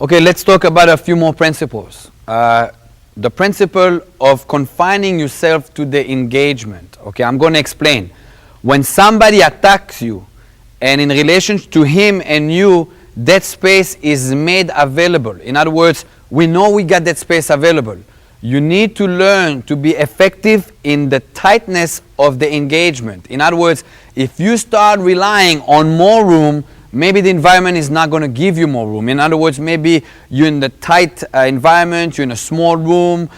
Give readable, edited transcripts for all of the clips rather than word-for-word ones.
Okay, let's talk about a few more principles. The principle of confining yourself to the engagement. Okay, I'm going to explain. When somebody attacks you, and in relation to him and you, that space is made available. In other words, we know we got that space available. You need to learn to be effective in the tightness of the engagement. In other words, if you start relying on more room, maybe the environment is not going to give you more room. In other words, maybe you're in the tight environment, you're in a small room,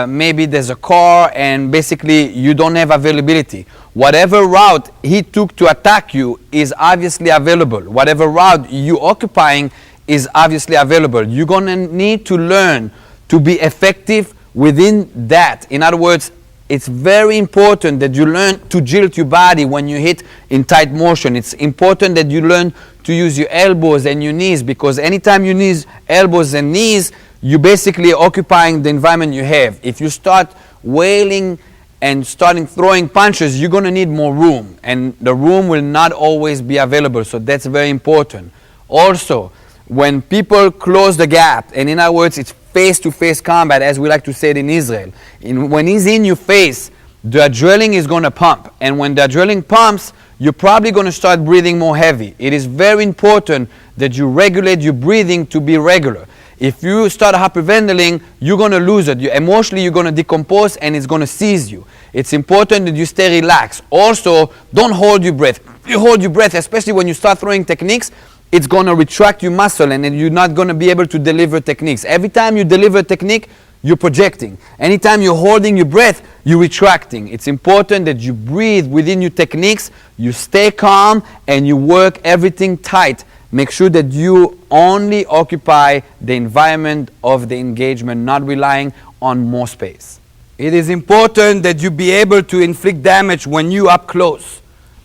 maybe there's a car, and basically you don't have availability. Whatever route he took to attack you is obviously available. Whatever route you're occupying is obviously available. You're going to need to learn to be effective within that. In other words, it's very important that you learn to jilt your body when you hit in tight motion. It's important that you learn to use your elbows and your knees, because anytime you use elbows and knees, you're basically occupying the environment you have. If you start wailing and starting throwing punches, you're going to need more room, and the room will not always be available, so that's very important. Also, when people close the gap, and in other words, it's face-to-face combat, as we like to say it in Israel. When he's in your face, the adrenaline is going to pump. And when the adrenaline pumps, you're probably going to start breathing more heavy. It is very important that you regulate your breathing to be regular. If you start hyperventilating, you're going to lose it. Emotionally, you're going to decompose, and it's going to seize you. It's important that you stay relaxed. Also, don't hold your breath. You hold your breath, especially when you start throwing techniques, it's going to retract your muscle, and then you're not going to be able to deliver techniques. Every time you deliver a technique, you're projecting. Anytime you're holding your breath, you're retracting. It's important that you breathe within your techniques, you stay calm, and you work everything tight. Make sure that you only occupy the environment of the engagement, not relying on more space. It is important that you be able to inflict damage when you're up close.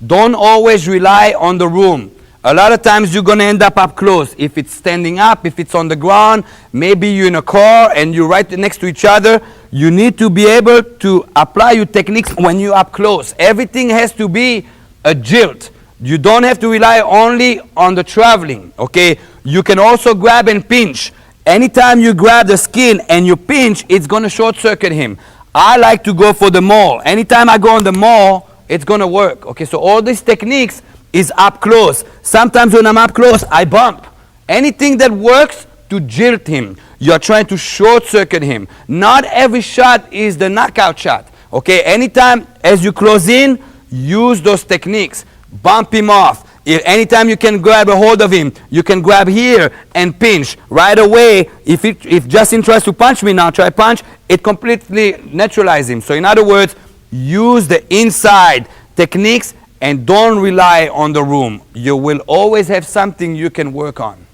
Don't always rely on the room. A lot of times you're going to end up close. If it's standing up, if it's on the ground, maybe you're in a car and you're right next to each other, you need to be able to apply your techniques when you're up close. Everything has to be a jilt. You don't have to rely only on the traveling, okay? You can also grab and pinch. Anytime you grab the skin and you pinch, it's going to short circuit him. I like to go for the maul. Anytime I go on the maul, it's going to work, okay? So all these techniques is up close. Sometimes when I'm up close, I bump. Anything that works to jilt him. You're trying to short circuit him. Not every shot is the knockout shot. Okay, anytime as you close in, use those techniques. Bump him off. Anytime you can grab a hold of him, you can grab here and pinch. Right away, if Justin tries to punch me now, try punch, it completely neutralizes him. So in other words, use the inside techniques and don't rely on the room. You will always have something you can work on.